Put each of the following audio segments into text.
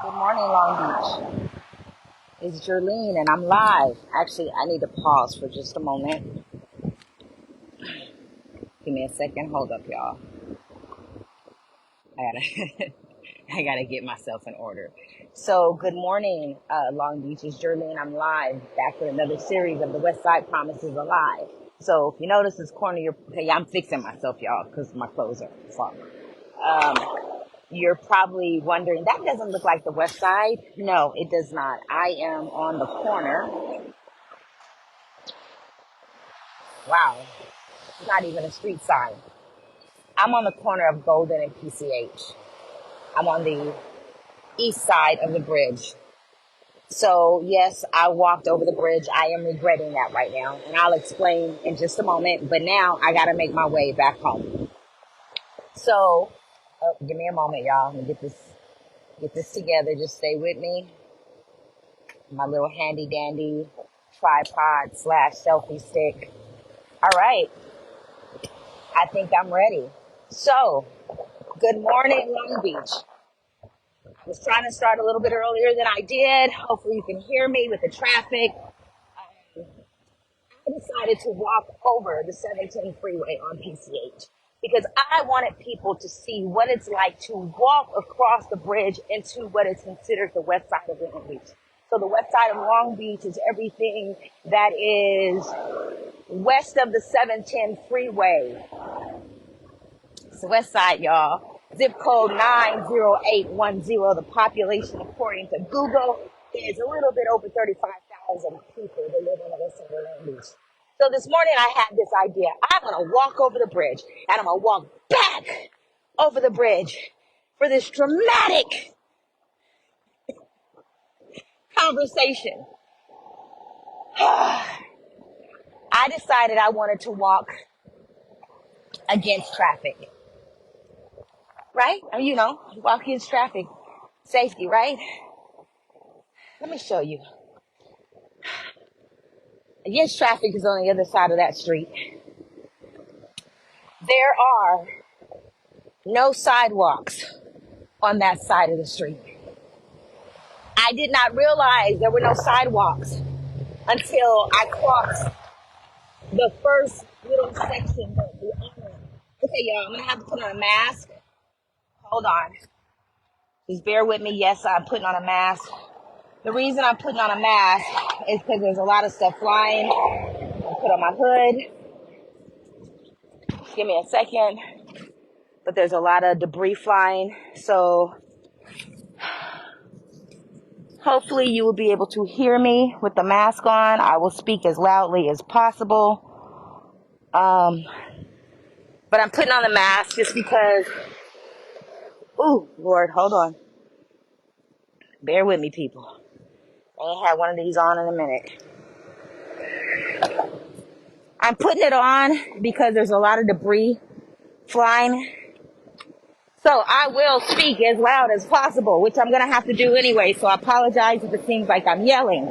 Good morning, Long Beach. It's Jerlene, and I'm live. Actually, I need to pause for just a moment. Give me a second. Hold up, y'all. I gotta, I gotta get myself in order. So, good morning, Long Beach. It's Jerlene. I'm live, back with another series of the Westside Promises Alive. So, if you notice this corner, I'm fixing myself, y'all, because my clothes are falling. You're probably wondering, that doesn't look like the West Side. No, it does not. I am on the corner. Wow, it's not even a street sign. I'm on the corner of Golden and PCH. I'm on the east side of the bridge. So, yes, I walked over the bridge. I am regretting that right now, and I'll explain in just a moment. But now I got to make my way back home. So, give me a moment, y'all. Let me get this together. Just stay with me. My little handy dandy tripod / selfie stick. All right. I think I'm ready. So, good morning, Long Beach. I was trying to start a little bit earlier than I did. Hopefully you can hear me with the traffic. I decided to walk over the 710 freeway on PCH because I wanted people to see what it's like to walk across the bridge into what is considered the west side of Long Beach. So the west side of Long Beach is everything that is west of the 710 freeway. It's the west side, y'all. Zip code 90810. The population, according to Google, is a little bit over 35,000 people that live on the west side of Long Beach. So this morning I had this idea. I'm going to walk over the bridge, and I'm going to walk back over the bridge for this dramatic conversation. I decided I wanted to walk against traffic. Right? Walk against traffic. Safety, right? Let me show you. Against traffic is on the other side of that street. There are no sidewalks on that side of the street. I did not realize there were no sidewalks until I crossed the first little section of the island. Okay, y'all, I'm going to have to put on a mask. Hold on. Just bear with me. Yes, I'm putting on a mask. The reason I'm putting on a mask is because there's a lot of stuff flying. I'll put on my hood. Give me a second. But there's a lot of debris flying. So hopefully you will be able to hear me with the mask on. I will speak as loudly as possible. But I'm putting on the mask just because. Ooh, Lord, hold on. Bear with me, people. I ain't had one of these on in a minute. I'm putting it on because there's a lot of debris flying. So I will speak as loud as possible, which I'm going to have to do anyway. So I apologize if it seems like I'm yelling.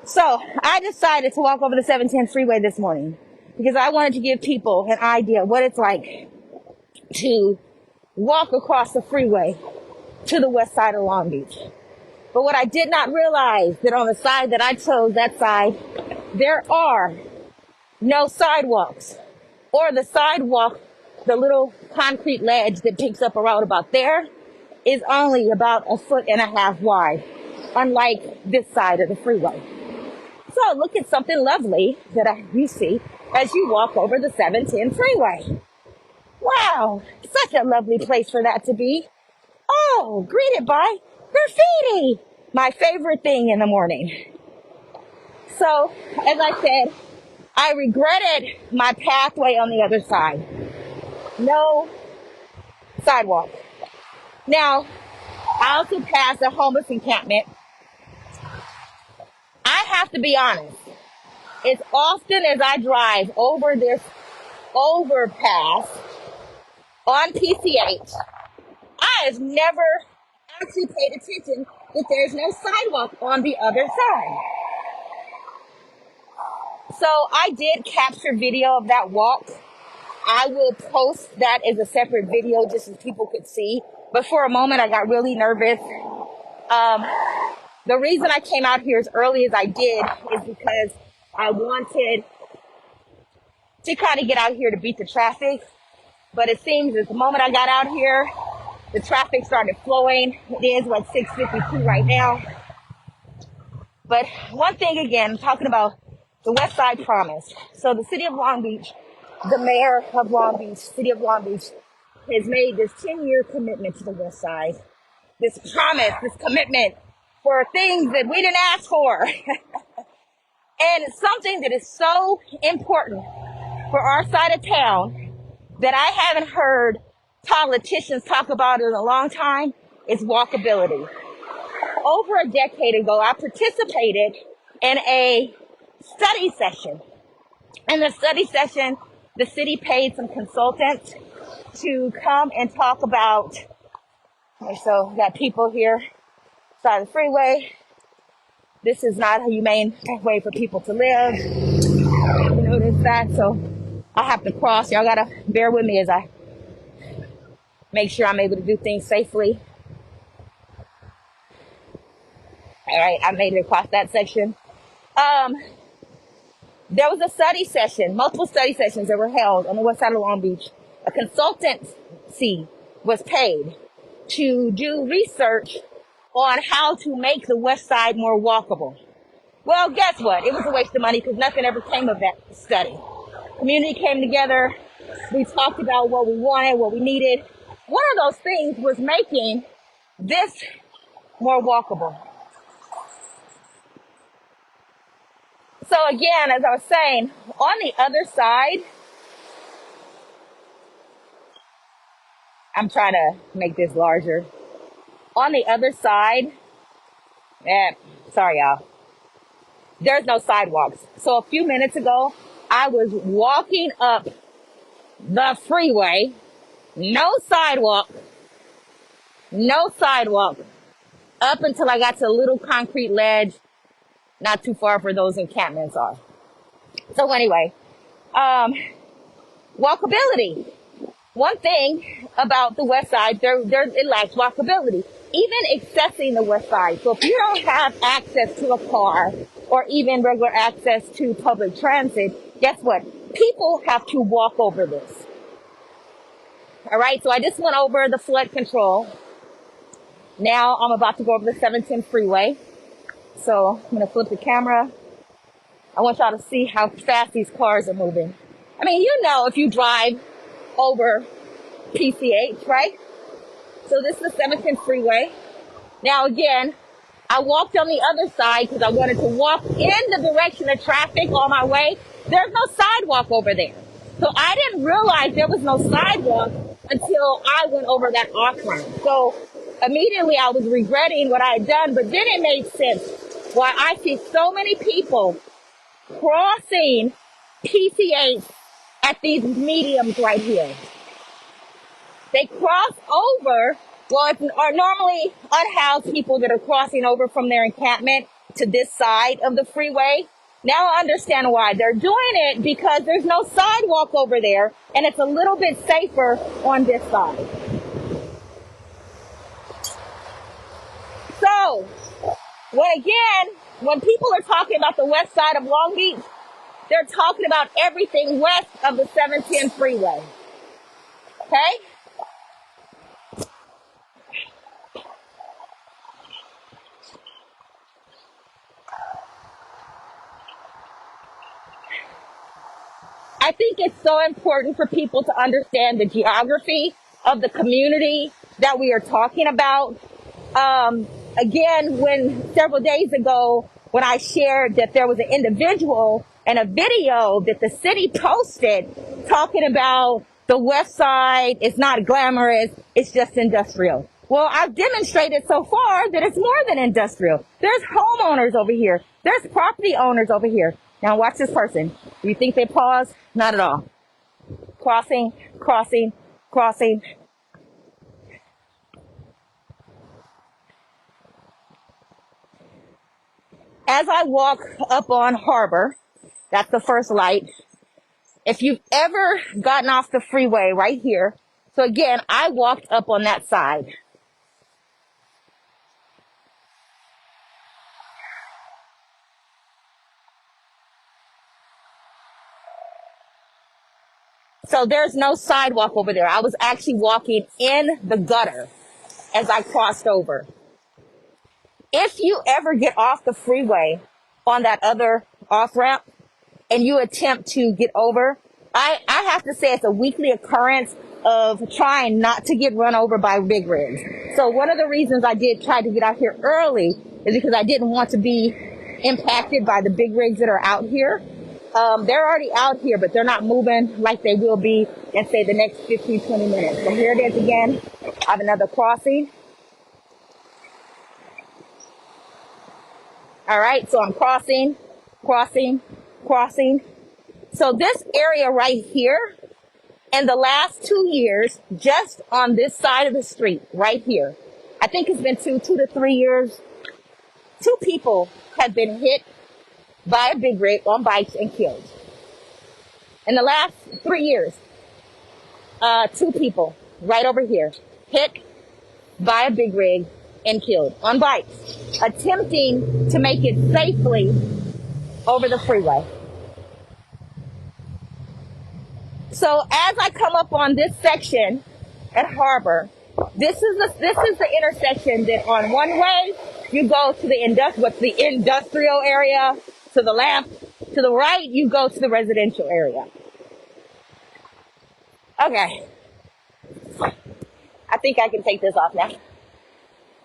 So I decided to walk over the 710 freeway this morning because I wanted to give people an idea what it's like to walk across the freeway to the west side of Long Beach. But what I did not realize that on the side that I chose, that side, there are no sidewalks, or the sidewalk, the little concrete ledge that takes up a roundabout there, is only about 1.5 feet wide, unlike this side of the freeway. So look at something lovely that you see as you walk over the 710 freeway. Wow, such a lovely place for that to be. Oh, greeted by graffiti, my favorite thing in the morning. So, as I said, I regretted my pathway on the other side. No sidewalk. Now, I also passed a homeless encampment. I have to be honest. As often as I drive over this overpass on PCH, I have never actually paid attention that there's no sidewalk on the other side. So I did capture video of that walk. I will post that as a separate video just so people could see. But for a moment, I got really nervous Um, the reason I came out here as early as I did is because I wanted to kind of get out here to beat the traffic. But it seems that the moment I got out here, the traffic started flowing. It is what 6:52 right now. But one thing again, talking about the Westside Promise. So the city of Long Beach, the mayor of Long Beach, city of Long Beach, has made this 10-year commitment to the Westside. This promise, this commitment for things that we didn't ask for. And it's something that is so important for our side of town that I haven't heard politicians talk about it in a long time is walkability. Over a decade ago, I participated in a study session. In the study session, the city paid some consultants to come and talk about, okay, so we got people here, side of the freeway. This is not a humane way for people to live. You notice that? So I have to cross. Y'all gotta bear with me as I make sure I'm able to do things safely. All right, I made it across that section. There was a study session, multiple study sessions that were held on the west side of Long Beach. A consultancy was paid to do research on how to make the west side more walkable. Well, guess what? It was a waste of money because nothing ever came of that study. Community came together. We talked about what we wanted, what we needed. One of those things was making this more walkable. So again, as I was saying, on the other side, I'm trying to make this larger. On the other side, sorry y'all, there's no sidewalks. So a few minutes ago, I was walking up the freeway, no sidewalk, up until I got to a little concrete ledge, not too far where those encampments are. So anyway, walkability. One thing about the west side, it lacks walkability. Even accessing the west side. So if you don't have access to a car or even regular access to public transit, guess what? People have to walk over this. All right, so I just went over the flood control. Now I'm about to go over the 710 freeway. So I'm going to flip the camera. I want y'all to see how fast these cars are moving. I mean, you know, if you drive over PCH, right? So this is the 710 freeway. Now again, I walked on the other side because I wanted to walk in the direction of traffic on my way. There's no sidewalk over there. So I didn't realize there was no sidewalk until I went over that off ramp. So immediately I was regretting what I had done, but then it made sense why I see so many people crossing PCH at these mediums right here. They cross over, well, are normally unhoused people that are crossing over from their encampment to this side of the freeway. Now I understand why. They're doing it because there's no sidewalk over there, and it's a little bit safer on this side. So, when people are talking about the west side of Long Beach, they're talking about everything west of the 710 freeway. Okay? I think it's so important for people to understand the geography of the community that we are talking about. Again, when several days ago, when I shared that there was an individual and a video that the city posted talking about the west side, it's not glamorous, it's just industrial. Well, I've demonstrated so far that it's more than industrial. There's homeowners over here. There's property owners over here. Now watch this person. Do you think they pause? Not at all. Crossing, crossing, crossing. As I walk up on Harbor, that's the first light. If you've ever gotten off the freeway right here, so again, I walked up on that side. So there's no sidewalk over there. I was actually walking in the gutter as I crossed over. If you ever get off the freeway on that other off ramp and you attempt to get over, I have to say it's a weekly occurrence of trying not to get run over by big rigs. So one of the reasons I did try to get out here early is because I didn't want to be impacted by the big rigs that are out here. They're already out here, but they're not moving like they will be in, say, the next 15, 20 minutes. So here it is again. I have another crossing. All right, so I'm crossing. So this area right here, in the last 2 years, just on this side of the street, right here, I think it's been 2 to 3 years, 2 people have been hit by a big rig on bikes and killed. In the last 3 years, 2 people right over here hit by a big rig and killed on bikes, attempting to make it safely over the freeway. So as I come up on this section at Harbor, this is the intersection that on one way you go to the industrial area, to the left, to the right you go to the residential area. Okay, I think I can take this off now.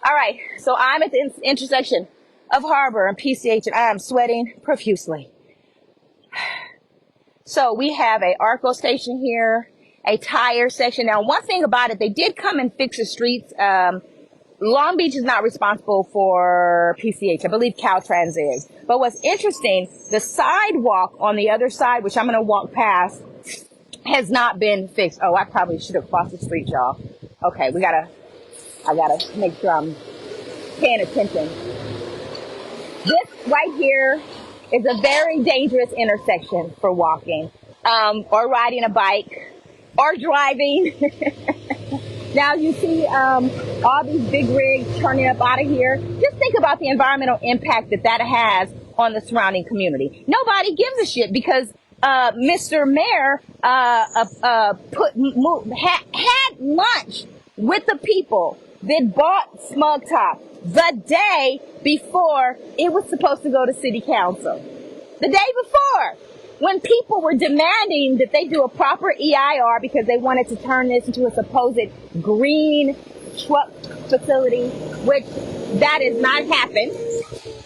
All right, so I'm at the intersection of Harbor and PCH, and I am sweating profusely. So we have a Arco station here, a tire section. Now, one thing about it, they did come and fix the streets. Long Beach is not responsible for PCH. I believe Caltrans is. But what's interesting, the sidewalk on the other side, which I'm going to walk past, has not been fixed. Oh, I probably should have crossed the street, y'all. Okay, I gotta make sure I'm paying attention. This right here is a very dangerous intersection for walking, or riding a bike, or driving. Now you see all these big rigs turning up out of here. Just think about the environmental impact that has on the surrounding community. Nobody gives a shit because Mr. Mayor had lunch with the people that bought Smug Top the day before it was supposed to go to city council. The day before, when people were demanding that they do a proper EIR because they wanted to turn this into a supposed green truck facility, which that has not happened.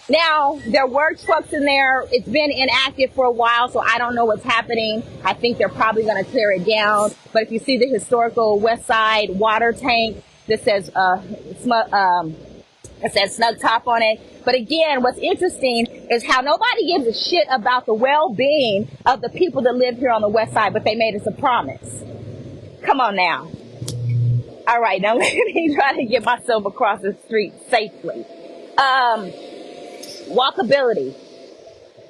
Now, there were trucks in there. It's been inactive for a while, so I don't know what's happening. I think they're probably going to clear it down. But if you see the historical Westside water tank that says Snug Top on it. But again, what's interesting is how nobody gives a shit about the well-being of the people that live here on the west side, but they made us a promise. Come on now. All right, now let me try to get myself across the street safely. Walkability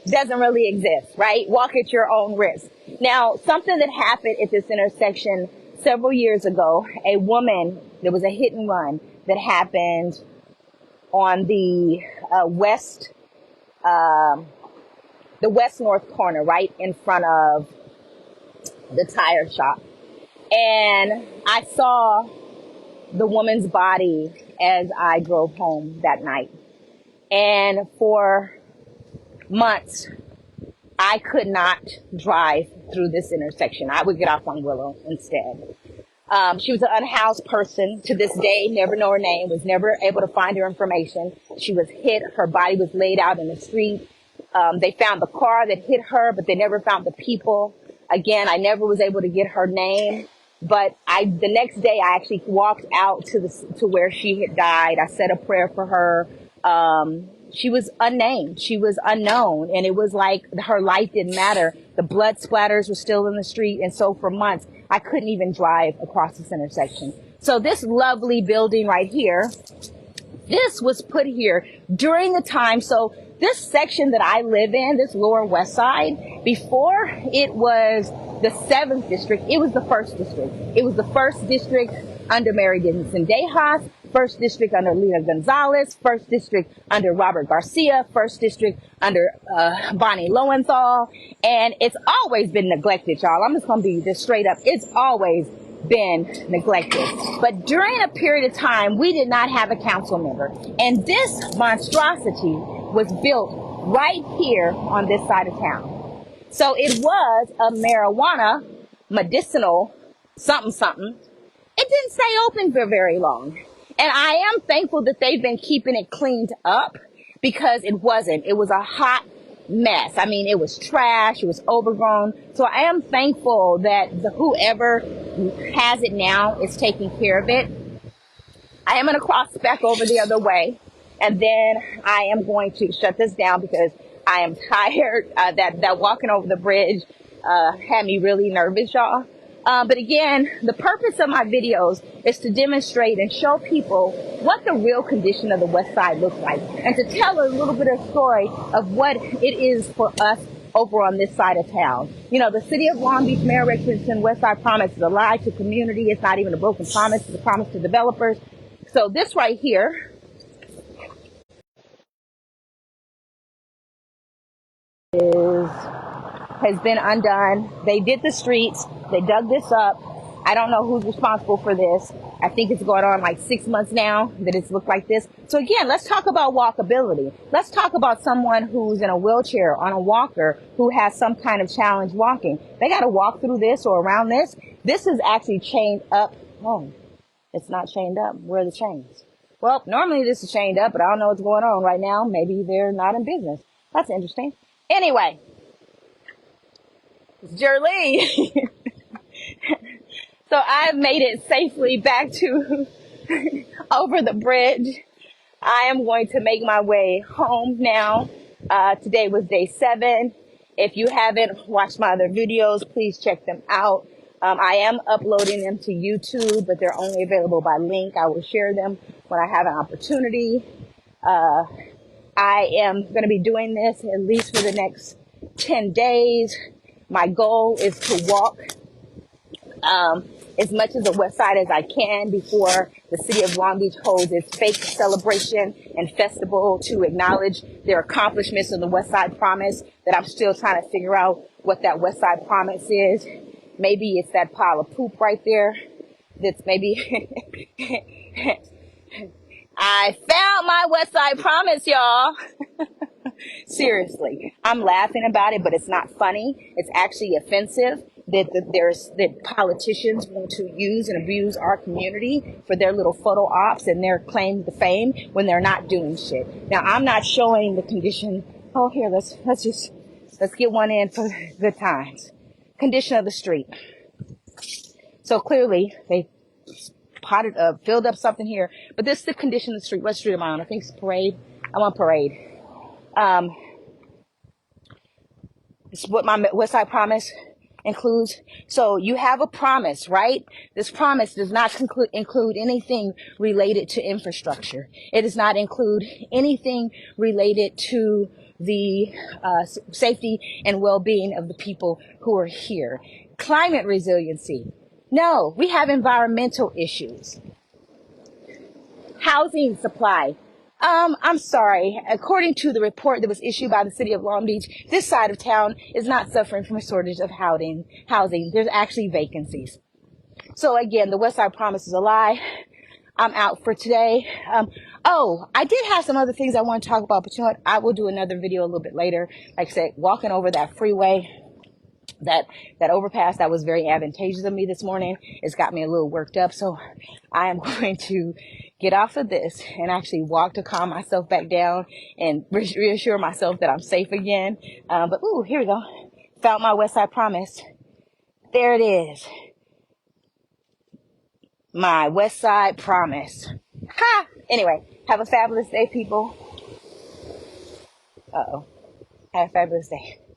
doesn't really exist, right? Walk at your own risk. Now, something that happened at this intersection several years ago, there was a hit and run that happened on the west north corner, right in front of the tire shop. And I saw the woman's body as I drove home that night. And for months, I could not drive through this intersection. I would get off on Willow instead. She was an unhoused person. To this day, never know her name, was never able to find her information. She was hit. Her body was laid out in the street. They found the car that hit her, but they never found the people. Again, I never was able to get her name. But the next day, I actually walked out to where she had died. I said a prayer for her. She was unnamed. She was unknown. And it was like her life didn't matter. The blood splatters were still in the street. And so for months, I couldn't even drive across this intersection. So this lovely building right here, this was put here during the time. So this section that I live in, this lower west side, before it was the 7th district, it was the 1st district. It was the 1st district under Mary Dickinson Dejas first district under Lena Gonzalez, first district under Robert Garcia, first district under Bonnie Lowenthal, and it's always been neglected, y'all. I'm just gonna be just straight up. It's always been neglected. But during a period of time, we did not have a council member, and this monstrosity was built right here on this side of town. So it was a marijuana medicinal something something. It didn't stay open for very long. And I am thankful that they've been keeping it cleaned up, because it wasn't. It was a hot mess. I mean, it was trash. It was overgrown. So I am thankful that whoever has it now is taking care of it. I am going to cross back over the other way, and then I am going to shut this down because I am tired. That walking over the bridge had me really nervous, y'all. But again, the purpose of my videos is to demonstrate and show people what the real condition of the West Side looks like, and to tell a little bit of story of what it is for us over on this side of town. You know, the city of Long Beach Mayor Richardson Westside promise is a lie to community. It's not even a broken promise. It's a promise to developers. So this right here has been undone. They did the streets. They dug this up. I don't know who's responsible for this. I think it's going on like 6 months now that it's looked like this. So again, let's talk about walkability. Let's talk about someone who's in a wheelchair, on a walker, who has some kind of challenge walking. They got to walk through this or around this. This is actually chained up. Oh, it's not chained up. Where are the chains? Well, normally this is chained up, but I don't know what's going on right now. Maybe they're not in business. That's interesting. Anyway, it's Jerlee. So I've made it safely back to over the bridge. I am going to make my way home now. Today was day 7. If you haven't watched my other videos, please check them out. I am uploading them to YouTube, but they're only available by link. I will share them when I have an opportunity. I am going to be doing this at least for the next 10 days. My goal is to walk as much of the West Side as I can before the city of Long Beach holds its fake celebration and festival to acknowledge their accomplishments in the West Side Promise, that I'm still trying to figure out what that West Side Promise is. Maybe it's that pile of poop right there. That's maybe... I found my West Side Promise, y'all. Seriously, I'm laughing about it, but it's not funny. It's actually offensive that politicians want to use and abuse our community for their little photo ops and their claim to fame when they're not doing shit. Now, I'm not showing the condition. Oh, here, let's get one in for good times. Condition of the street. So clearly they filled up something here, but this is the condition of the street. What street am I on? I think it's Parade. I'm on Parade. This is what my West Side Promise includes. So you have a promise, right? This promise does not include anything related to infrastructure. It does not include anything related to the safety and well-being of the people who are here. Climate resiliency. No, we have environmental issues. Housing supply. I'm sorry. According to the report that was issued by the city of Long Beach, this side of town is not suffering from a shortage of housing. There's actually vacancies. So again, the West Side Promise is a lie. I'm out for today. I did have some other things I want to talk about, but you know what? I will do another video a little bit later. Like I said, walking over that freeway, that overpass, that was very advantageous of me this morning. It's got me a little worked up. So I am going to get off of this and actually walk to calm myself back down and reassure myself that I'm safe again. But here we go. Found my West Side Promise. There it is. My West Side Promise. Ha! Anyway, have a fabulous day, people. Uh-oh. Have a fabulous day.